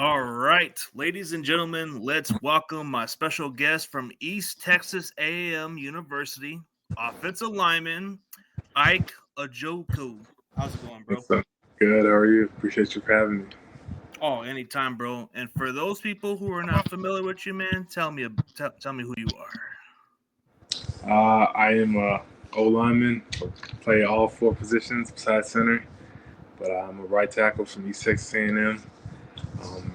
All right, ladies and gentlemen, let's welcome my special guest from East Texas A&M University, offensive lineman Ike Ojukwu. How's it going, bro? What's up? Good. How are you? Appreciate you for having me. Oh, anytime, bro. And for those people who are not familiar with you, man, tell me who you are. I am a O lineman. Play all four positions besides center, but I'm a right tackle from East Texas A&M.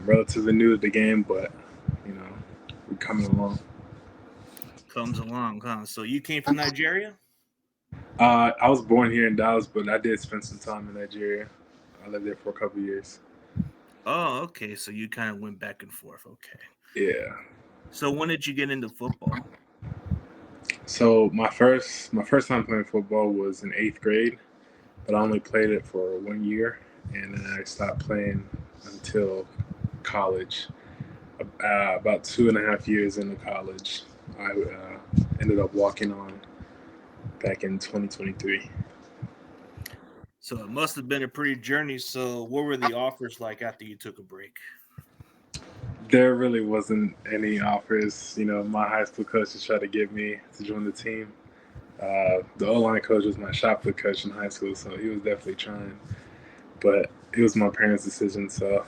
Relatively new to the game, but you know we're coming along. Comes along, huh? So you came from Nigeria? I was born here in Dallas, but I did spend some time in Nigeria. I lived there for a couple of years. Oh, okay. So you kind of went back and forth. Okay. Yeah. So when did you get into football? So my first time playing football was in eighth grade, but I only played it for 1 year, and then I stopped playing until college. About 2.5 years into college, I ended up walking on back in 2023. So it must have been a pretty journey. So what were the offers like after you took a break? There really wasn't any offers. My high school coach just tried to get me to join the team. The O line coach was my shot put coach in high school, so he was definitely trying. But it was my parents' decision, so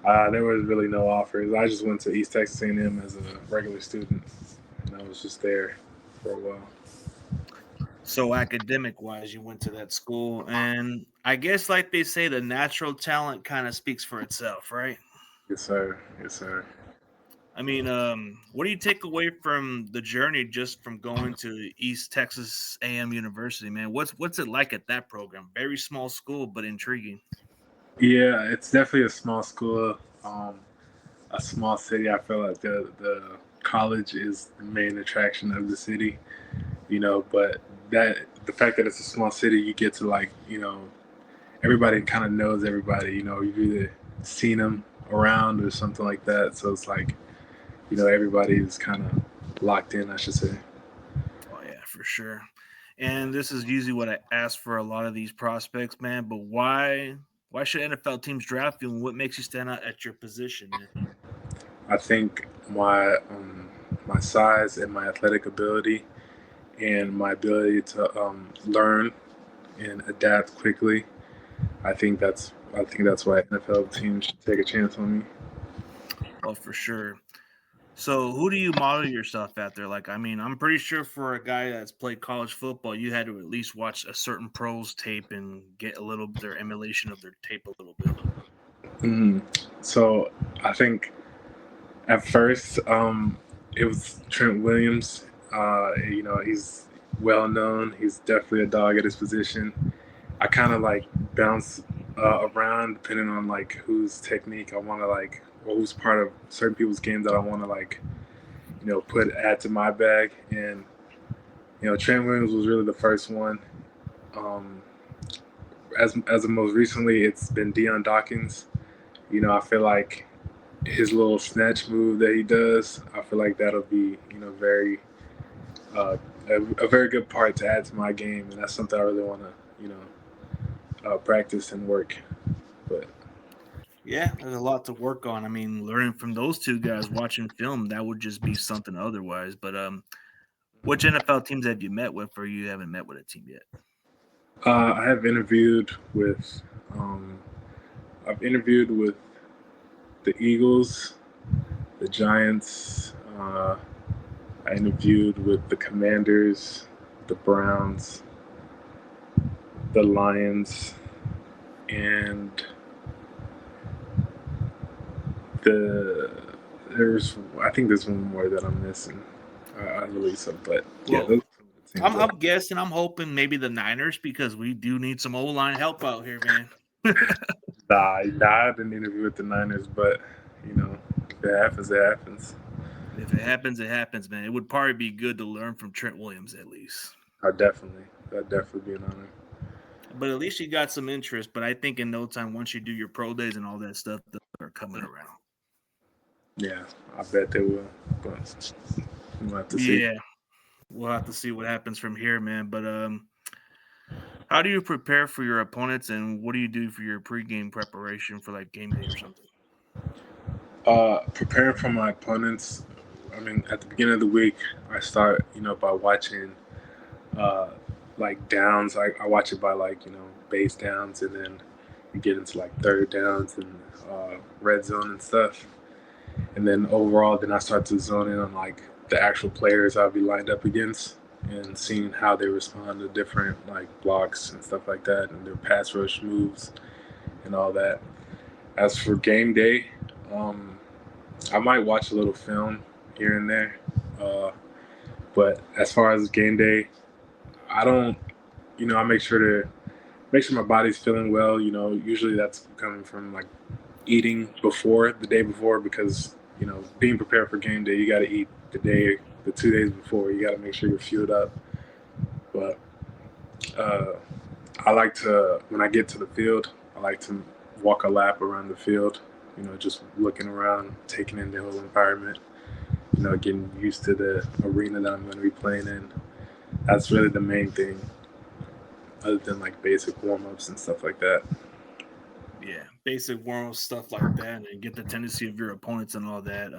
there was really no offers. I just went to East Texas A&M as a regular student, and I was just there for a while. So academic wise, you went to that school, and I guess like they say, the natural talent kind of speaks for itself, right? Yes, sir. Yes, sir. I mean, what do you take away from the journey just from going to East Texas A&M University, man? What's it like at that program? Very small school, but intriguing. Yeah, it's definitely a small school, a small city. I feel like the college is the main attraction of the city, but that the fact that it's a small city, you get to everybody kind of knows everybody. You've either seen them around or something like that. So it's like, everybody is kind of locked in, I should say. Oh yeah, for sure. And this is usually what I ask for a lot of these prospects, man. But why should NFL teams draft you, and what makes you stand out at your position, man? I think my size and my athletic ability and my ability to learn and adapt quickly. I think that's why NFL teams should take a chance on me. Oh, for sure. So, who do you model yourself after? Like, I mean, I'm pretty sure for a guy that's played college football, you had to at least watch a certain pros tape and get a little their emulation of their tape a little bit. Mhm. So I think at first it was Trent Williams. He's well known. He's definitely a dog at his position. I kind of like bounce around depending on like whose technique I want to like, or who's part of certain people's games that I want to like, put add to my bag. And Trent Williams was really the first one. Um, as of most recently, it's been Deion Dawkins. I feel like his little snatch move that he does, I feel like that'll be very uh, a very good part to add to my game, and that's something I really want to practice and work. But Yeah, there's a lot to work on. I mean, learning from those two guys, watching film, that would just be something otherwise. But which NFL teams have you met with, or you haven't met with a team yet? I have interviewed with um, I've interviewed with the Eagles, the Giants. I interviewed with the Commanders, the Browns, the Lions, and there's I think there's one more that I'm missing. I believe so, but yeah, Well, those are some of the teams I'm guessing, I'm hoping maybe the Niners because we do need some O line help out here, man. I didn't interview with the Niners, but if it happens, it happens. If it happens, man. It would probably be good to learn from Trent Williams at least. That'd definitely be an honor. But at least you got some interest. But I think in no time, once you do your pro days and all that stuff, they'll start coming around. Yeah, I bet they will, but we'll have to see. Yeah, we'll have to see what happens from here, man. But how do you prepare for your opponents, and what do you do for your pregame preparation for like game day or something? Preparing for my opponents. I mean, at the beginning of the week, I start, by watching uh, like downs. I watch it by like, base downs, and then we get into like third downs and red zone and stuff. And then overall, then I start to zone in on like the actual players I'll be lined up against and seeing how they respond to different like blocks and stuff like that, and their pass rush moves and all that. As for game day, um, I might watch a little film here and there. Uh, but as far as game day, I don't, I make sure my body's feeling well. Usually that's coming from like eating before the day before, because being prepared for game day, you got to eat the 2 days before. You got to make sure you're fueled up. But uh, I like to, when I get to the field, I like to walk a lap around the field. Just looking around, taking in the whole environment. Getting used to the arena that I'm going to be playing in. That's really the main thing, other than like basic warm ups and stuff like that. Yeah, basic world stuff like that, and get the tendency of your opponents and all that.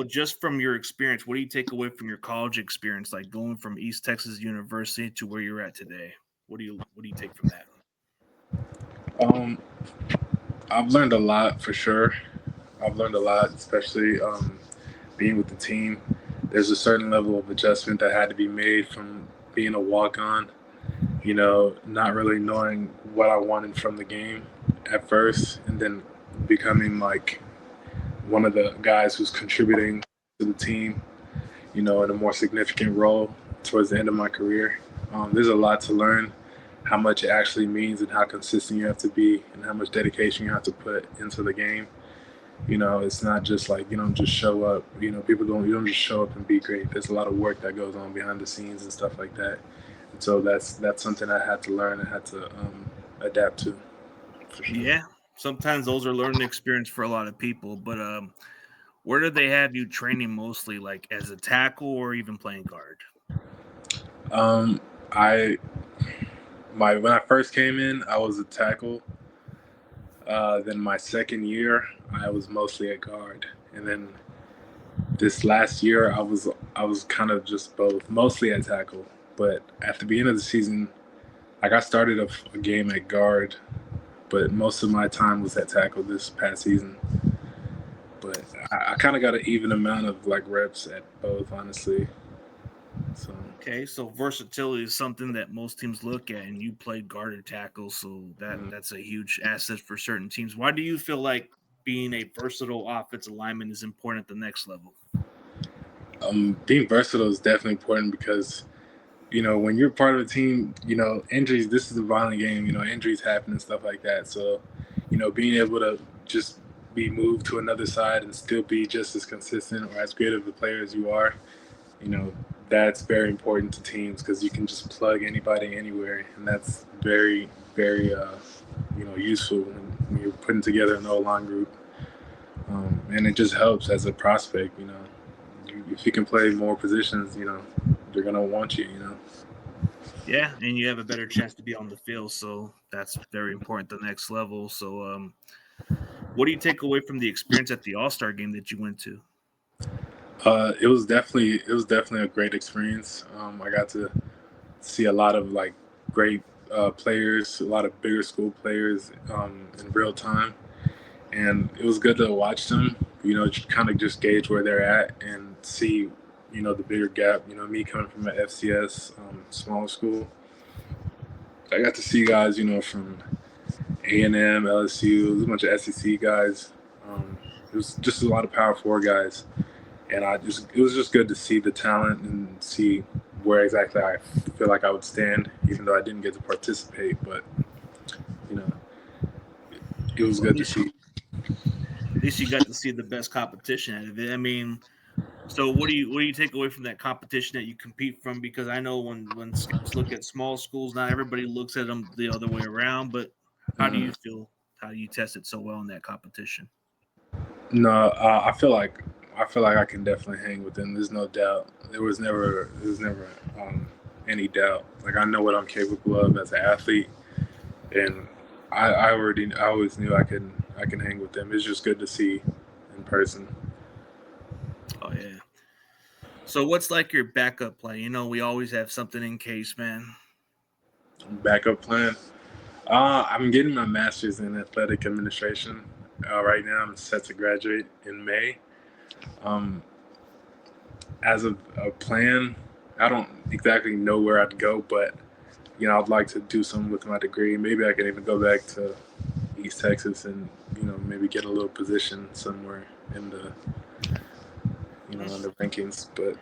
Just from your experience, what do you take away from your college experience, like going from East Texas University to where you're at today? What do you take from that? Um, I've learned a lot for sure. I've learned a lot, especially being with the team. There's a certain level of adjustment that had to be made from being a walk on, not really knowing what I wanted from the game at first, and then becoming like one of the guys who's contributing to the team, in a more significant role towards the end of my career. There's a lot to learn, how much it actually means and how consistent you have to be and how much dedication you have to put into the game. It's not just like, just show up. You don't just show up and be great. There's a lot of work that goes on behind the scenes and stuff like that. And so that's something I had to learn and had to adapt to, for sure. Yeah, sometimes those are learning experience for a lot of people, but where do they have you training mostly, like as a tackle or even playing guard? Um, I when I first came in, I was a tackle. Then my second year, I was mostly a guard, and then this last year, I was kind of just both, mostly at tackle. But at the beginning of the season, like I started a game at guard, but most of my time was at tackle this past season. But I kind of got an even amount of like reps at both, honestly. So Okay, so versatility is something that most teams look at, and you played guard or tackle, so mm, that's a huge asset for certain teams. Why do you feel like being a versatile offensive lineman is important at the next level? being versatile is definitely important because when you're part of a team, injuries. This is a violent game. Injuries happen and stuff like that. So, being able to just be moved to another side and still be just as consistent or as great of a player as you are, you know, that's very important to teams because you can just plug anybody anywhere, and that's very, very, useful when you're putting together an O line group. And it just helps as a prospect. If you can play more positions, they're gonna want you. Yeah, and you have a better chance to be on the field, so that's very important. The next level. So, what do you take away from the experience at the All Star game that you went to? It was definitely a great experience. I got to see a lot of like great players, a lot of bigger school players in real time, and it was good to watch them. Kind of just gauge where they're at and see, the bigger gap. Me coming from an FCS smaller school, I got to see guys, from A&M, LSU, there's a bunch of SEC guys. It was just a lot of Power Four guys, and it was just good to see the talent and see where exactly I feel like I would stand, even though I didn't get to participate. But you know, it was Well, good to see. at least you got to see the best competition out of it. I mean, so what do you take away from that competition that you compete from? Because I know when scouts look at small schools, not everybody looks at them the other way around. But how do Mm. you feel? How do you test it so well in that competition? No, I feel like I can definitely hang with them. There's no doubt. There was never any doubt. Like I know what I'm capable of as an athlete, and I always knew I can hang with them. It's just good to see in person. Oh yeah. So what's like your backup plan? You know, we always have something in case, man. Backup plan. I'm getting my master's in athletic administration. Right now, I'm set to graduate in May. Um, as a plan, I don't exactly know where I'd go, but I'd like to do something with my degree. Maybe I can even go back to East Texas and maybe get a little position somewhere in the in the rankings. But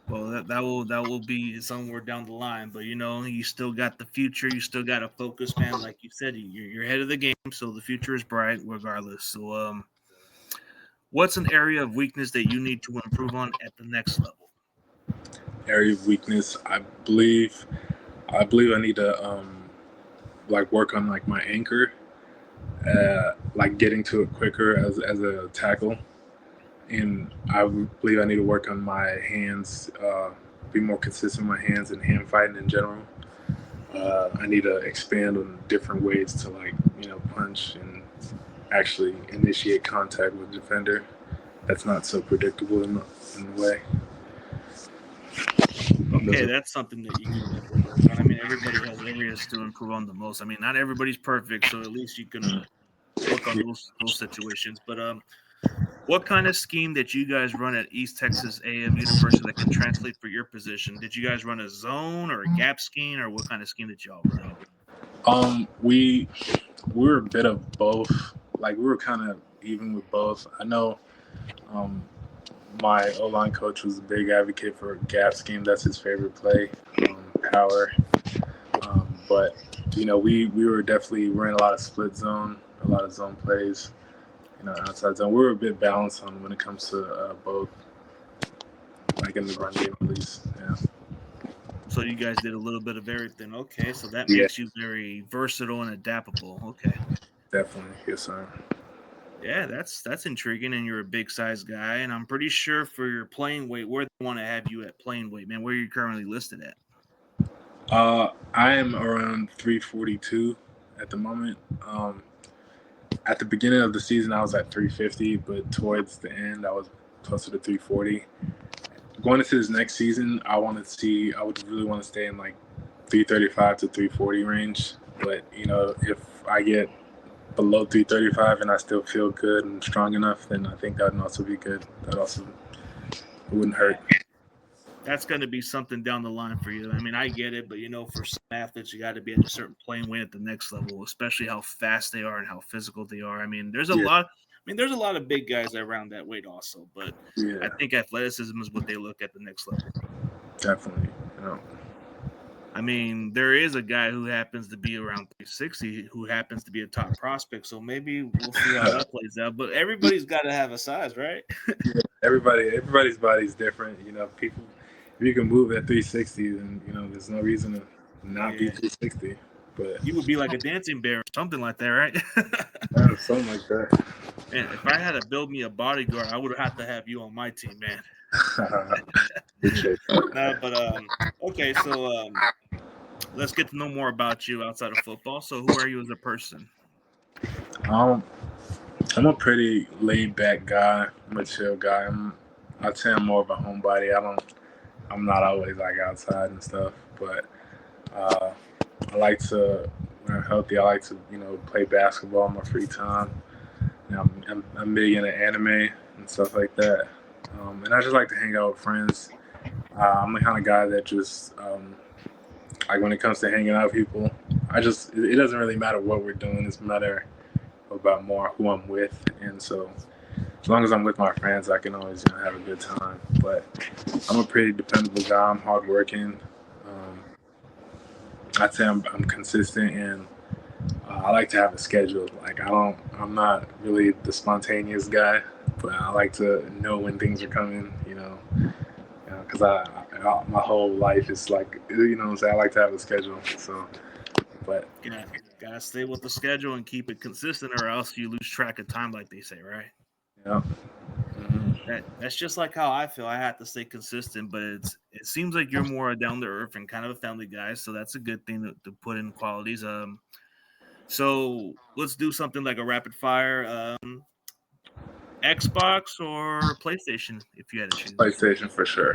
Well, that will be somewhere down the line, but you still got the future. You still got to focus, man. Like you said, you're ahead of the game, so the future is bright regardless. So, what's an area of weakness that you need to improve on at the next level? area of weakness, I believe I need to like work on like my anchor, like getting to it quicker as a tackle, and I believe I need to work on my hands, be more consistent with my hands and hand fighting in general. I need to expand on different ways to like punch and actually initiate contact with the defender. That's not so predictable in the way. Those Okay, are, that's something that you can definitely work on. I mean, everybody has areas to improve on the most. I mean, not everybody's perfect, so at least you can work on yeah. those situations. But what kind of scheme that you guys run at East Texas A&M University that can translate for your position? Did you guys run a zone or a gap scheme, or what kind of scheme did y'all run? We were a bit of both. Like we were kind of even with both. I know um, my O line coach was a big advocate for a gap scheme. That's his favorite play, power. But we were definitely running a lot of split zone, a lot of zone plays. Outside zone. We were a bit balanced on when it comes to both, like in the run game at least. Yeah. So you guys did a little bit of everything. Okay, so that Yeah, makes you very versatile and adaptable. Okay. definitely. Yes, sir. Yeah, that's intriguing, and you're a big size guy, and I'm pretty sure for your playing weight, where they want to have you at playing weight, man. Where are you currently listed at? I am around 342 at the moment. At the beginning of the season, I was at 350, but towards the end, I was closer to 340. Going into this next season, I would really want to stay in like 335 to 340 range. But if I get below 335 and I still feel good and strong enough, then I think that would also be good. That also wouldn't hurt. That's going to be something down the line for you. I mean, I get it, but for some athletes, you got to be at a certain playing weight at the next level, especially how fast they are and how physical they are. I mean, there's a Yeah, lot. I mean, there's a lot of big guys around that weight also, but I yeah, think athleticism is what they look at the next level. definitely. I mean, there is a guy who happens to be around 360 who happens to be a top prospect. So maybe we'll see how that plays out. But everybody's got to have a size, right? Yeah, everybody's body is different. People, if you can move at 360, then there's no reason to not be Yeah. 360. But You would be like a dancing bear or something like that, right? something like that. Man, if I had to build me a bodyguard, I would have to have you on my team, man. Appreciate No, that. but okay, so let's get to know more about you outside of football. So who are you as a person? Um, I'm a pretty laid back guy. I'm a chill guy. I'd say I'm more of a homebody. I'm not always like outside and stuff, but uh, I like to when I'm healthy. I like to play basketball in my free time. I'm big into anime and stuff like that. And I just like to hang out with friends. I'm the kind of guy that just like when it comes to hanging out with people, it doesn't really matter what we're doing. It's matter about more who I'm with, and so as long as I'm with my friends, I can always have a good time. But I'm a pretty dependable guy. I'm hardworking. Um, I'd say I'm consistent, and I like to have a schedule. Like I'm not really the spontaneous guy, but I like to know when things are coming. Because my whole life is like what I'm saying. I like to have a schedule. So, but Gotta stay with the schedule and keep it consistent, or else you lose track of time, like they say, right? yeah, mhm. That's just like how I feel. I have to stay consistent, but it seems like you're more down to earth and kind of a family guy, so that's a good thing to put in qualities. So let's do something like a rapid fire. Xbox or PlayStation, if you had to choose. PlayStation for sure.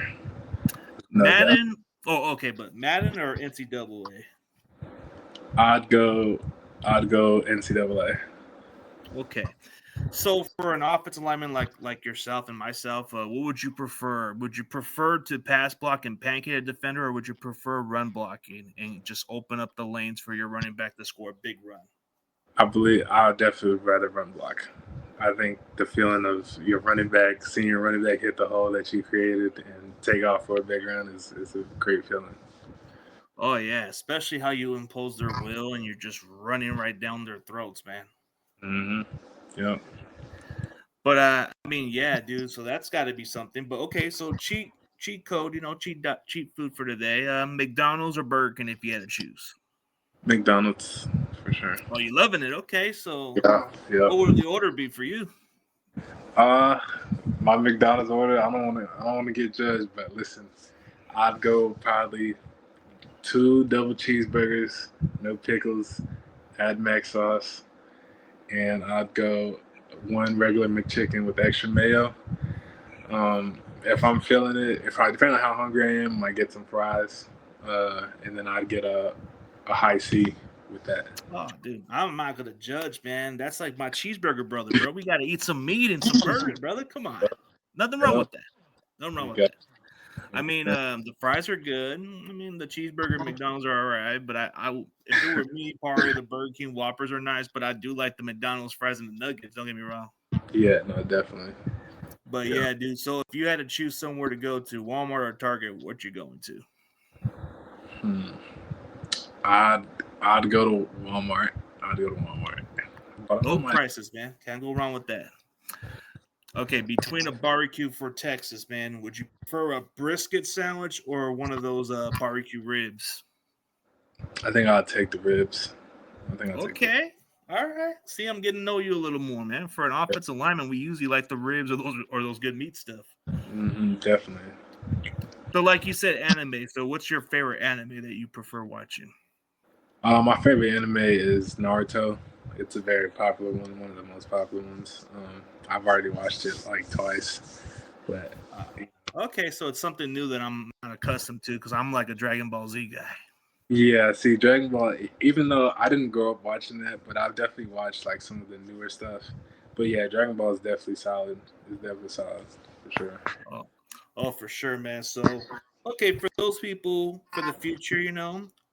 No doubt. Madden. Oh, okay, but Madden or NCAA. I'd go. I'd go NCAA. Okay. So for an offensive lineman like yourself and myself, what would you prefer? Would you prefer to pass block and pancake a defender, or would you prefer run blocking and just open up the lanes for your running back to score a big run? I believe I'd definitely rather run block. I think the feeling of your running back, seeing your running back hit the hole that you created and take off for a big run is a great feeling. Oh yeah, especially how you impose their will and you're just running right down their throats, man. Yep. But I mean, yeah, dude. So that's got to be something. But okay, so cheat code, cheat food for today. McDonald's or Burger King if you had to choose. McDonald's for sure. Oh, you loving it? Okay, so Yeah. Yep. what would the order be for you? Uh, my McDonald's order. I don't want to get judged, but listen, I'd go probably 2 double cheeseburgers, no pickles, add mac sauce, and I'd go 1 regular McChicken with extra mayo. If I'm feeling it, if I depending on how hungry I am, I might get some fries, and then I'd get a high C with that. Oh, dude, I'm not gonna judge, man. That's like my cheeseburger brother, bro. We got to eat some meat and some burgers, brother. Come on, nothing wrong Yep. with that. Nothing wrong You with got that. I mean, the fries are good. I mean, the cheeseburger at McDonald's are all right. But if it were me, probably the Burger King Whoppers are nice. But I do like the McDonald's fries and the nuggets. Don't get me wrong. Yeah, no, definitely. But Yeah. yeah, dude. So if you had to choose somewhere to go to, Walmart or Target, what you going to? Hmm. I'd I'd go to Walmart. I'd go to Walmart. But I Low might. prices, man. Can't go wrong with that. Okay, between a barbecue for Texas, man, would you prefer a brisket sandwich or one of those barbecue ribs? I think I'll take the ribs. I think I'll take the. Okay. All right. See, I'm getting to know you a little more, man. For an offensive lineman, we usually like the ribs or those good meat stuff. Definitely. So, like you said, anime. So, what's your favorite anime that you prefer watching? My favorite anime is Naruto. It's a very popular one of the most popular ones. I've already watched it like twice, but Okay, so it's something new that I'm not accustomed to because I'm like a Dragon Ball Z guy. yeah. See, Dragon Ball. Even though I didn't grow up watching that, but I've definitely watched like some of the newer stuff. But yeah, Dragon Ball is definitely solid. It's definitely solid for sure. Oh, oh, for sure, man. So, okay, for those people for the future,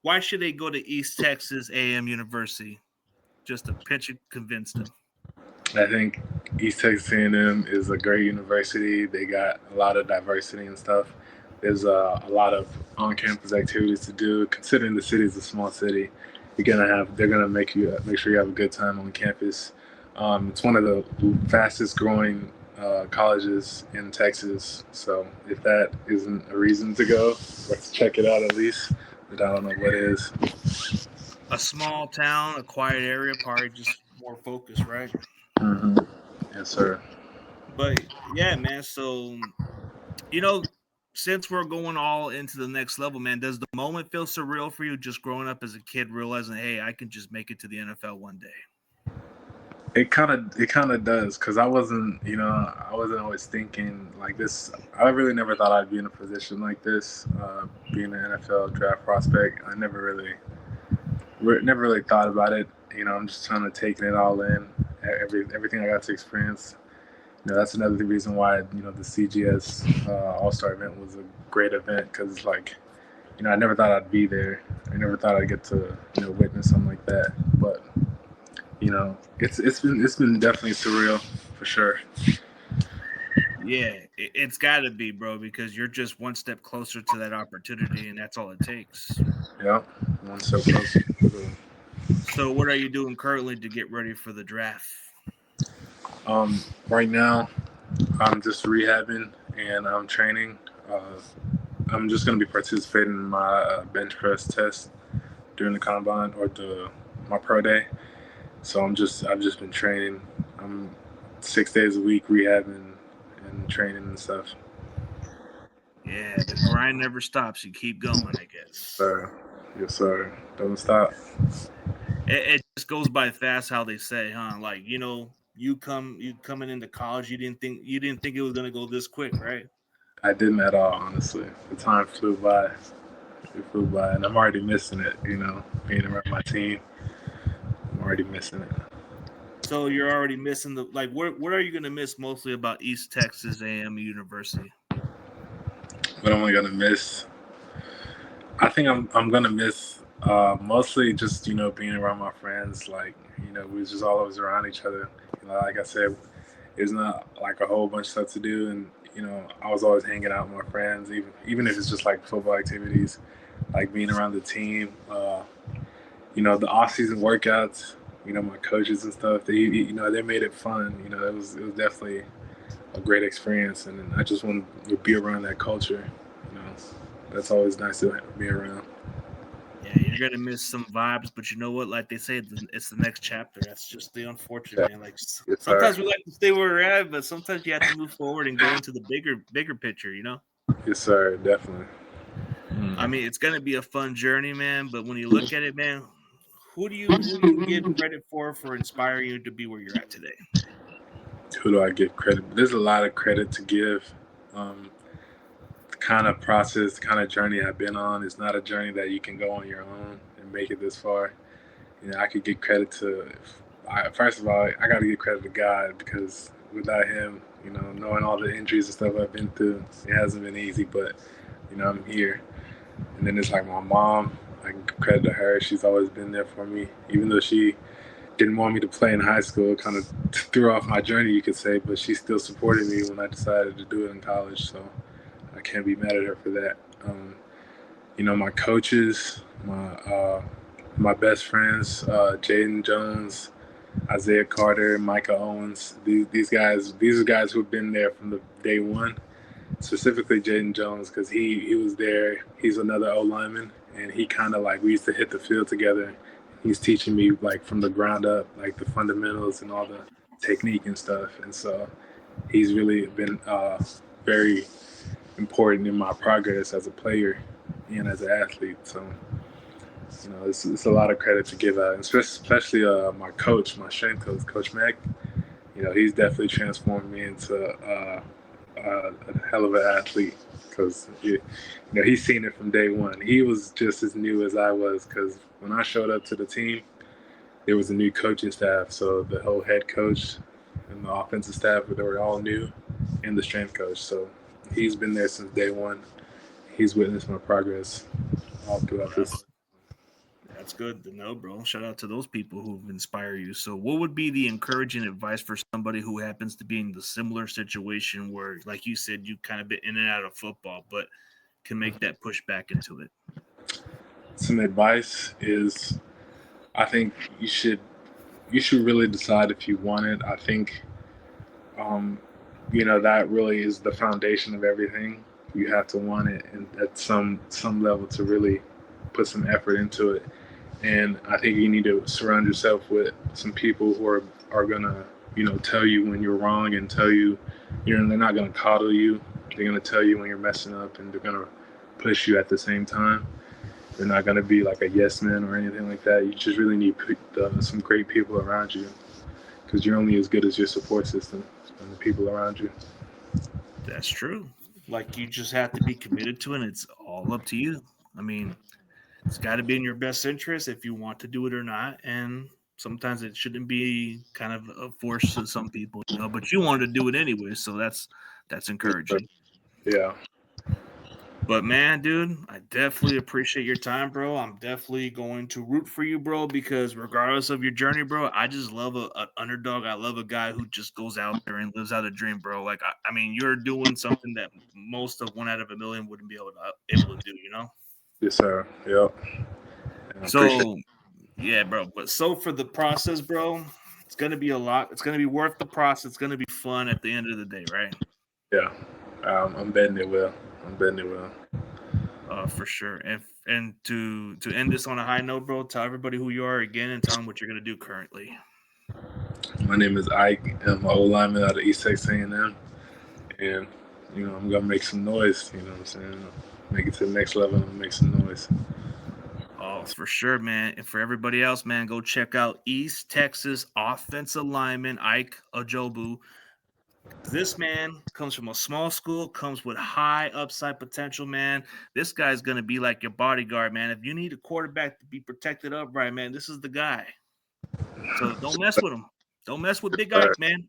why should they go to East Texas A&M University? Just to pinch and convince them. I think East Texas A&M is a great university. They got a lot of diversity and stuff. There's a lot of on-campus activities to do. Considering the city is a small city, they're gonna make sure you have a good time on campus. It's one of the fastest growing colleges in Texas. So if that isn't a reason to go, let's check it out at least. But I don't know what is. A small town, a quiet area, probably just more focused, right? Mm-hmm. Yes, sir. But yeah, man. So you know, since we're going all into the next level, man, does the moment feel surreal for you just growing up as a kid, realizing, hey, I can just make it to the NFL one day? It kind of does because I wasn't always thinking like this. I really never thought I'd be in a position like this, being an NFL draft prospect. I never really thought about it. I'm just kind of taking it all in, everything I got to experience. That's another reason why the CGS All Star event was a great event because like I never thought I'd be there. I never thought I'd get to witness something like that, but it's been definitely surreal for sure. Yeah, it's got to be, bro, because you're just one step closer to that opportunity, and that's all it takes. Yeah, one step closer. So, what are you doing currently to get ready for the draft? Right now, I'm just rehabbing and I'm training. I'm just gonna be participating in my bench press test during the combine or my pro day. So I've just been training. I'm 6 days a week rehabbing and training and stuff. Yeah, the grind never stops. You keep going, I guess. Yes, sir. Don't stop. It just goes by fast how they say, huh? Like, you coming into college, you didn't think it was gonna go this quick, right? I didn't at all, honestly. The time flew by. It flew by, and I'm already missing it. Being around my team, I'm already missing it. So you're already missing the like. What are you gonna miss mostly about East Texas A&M University? But I'm only gonna miss. I think I'm gonna miss mostly just being around my friends. Like we was just always around each other. Like I said, there's not like a whole bunch of stuff to do, and I was always hanging out with my friends, even if it's just like football activities, like being around the team. The off season workouts. My coaches and stuff. They made it fun. It was definitely a great experience, and I just want to be around that culture. You know, that's always nice to be around. Yeah, you're gonna miss some vibes, but you know what? Like they say, it's the next chapter. That's just the unfortunate, Yeah. man. Like Yes, sir. sometimes we like to stay where we're at, but sometimes you have to move forward and go into the bigger picture. Yes, sir. Definitely. I mean, it's gonna be a fun journey, man. But when you look at it, man, who do you give credit for inspiring you to be where you're at today? Who do I give credit? There's a lot of credit to give. Um, the kind of process, the kind of journey I've been on is not a journey that you can go on your own and make it this far. I could give credit to. First of all, I got to give credit to God because without Him, knowing all the injuries and stuff I've been through, it hasn't been easy. But I'm here. And then it's like my mom. I can give credit to her. She's always been there for me, even though she didn't want me to play in high school. It kind of threw off my journey, you could say. But she still supported me when I decided to do it in college. So I can't be mad at her for that. My coaches, my best friends, Jaden Jones, Isaiah Carter, Micah Owens. These are guys who have been there from the day one. Specifically, Jaden Jones, because he was there. He's another O lineman, and he kind of like we used to hit the field together. He's teaching me like from the ground up, like the fundamentals and all the technique and stuff. And so he's really been very important in my progress as a player and as an athlete. So it's a lot of credit to give out, especially my coach, my strength coach, Coach Mack. He's definitely transformed me into a hell of an athlete because he's seen it from day one. He was just as new as I was because when I showed up to the team, there was a new coaching staff. So the whole head coach and the offensive staff, they were all new, and the strength coach. So he's been there since day one. He's witnessed my progress all throughout this. That's good to know, bro. Shout out to those people who inspire you. So, what would be the encouraging advice for somebody who happens to be in the similar situation where, like you said, you kind of been in and out of football, but can make that push back into it? Some advice is, I think you should really decide if you want it. I think, that really is the foundation of everything. You have to want it, and at some level to really put some effort into it. And I think you need to surround yourself with some people who are gonna, tell you when you're wrong and tell you, they're not gonna coddle you. They're gonna tell you when you're messing up, and they're gonna push you at the same time. They're not gonna be like a yes man or anything like that. You just really need some great people around you, because you're only as good as your support system and the people around you. That's true. Like you just have to be committed to it. And it's all up to you. I mean, it's got to be in your best interest if you want to do it or not. And sometimes it shouldn't be kind of a force to some people, but you wanted to do it anyway. So that's encouraging. Yeah. But man, dude, I definitely appreciate your time, bro. I'm definitely going to root for you, bro, because regardless of your journey, bro, I just love an underdog. I love a guy who just goes out there and lives out a dream, bro. Like, I mean, you're doing something that most of 1 out of 1 million wouldn't be able to do. Yes, sir. Yep. And I appreciate. So, yeah, bro. But so for the process, bro, it's gonna be a lot. It's gonna be worth the process. It's gonna be fun at the end of the day, right? Yeah. I'm betting it will. I'm betting it will. For sure. And to end this on a high note, bro, tell everybody who you are again and tell them what you're gonna do currently. My name is Ike. I'm an O lineman out of East Texas A&M, and I'm gonna make some noise. You know what I'm saying? Make it to the next level and make some noise. Oh, for sure, man. And for everybody else, man, go check out East Texas offensive lineman Ike Ojukwu. This man comes from a small school, comes with high upside potential, man. This guy's gonna be like your bodyguard, man. If you need a quarterback to be protected upright, man, this is the guy. So don't mess with him. Don't mess with Big Right. Ike, man.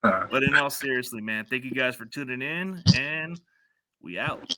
Uh, But in all seriously, man, thank you guys for tuning in, and we out.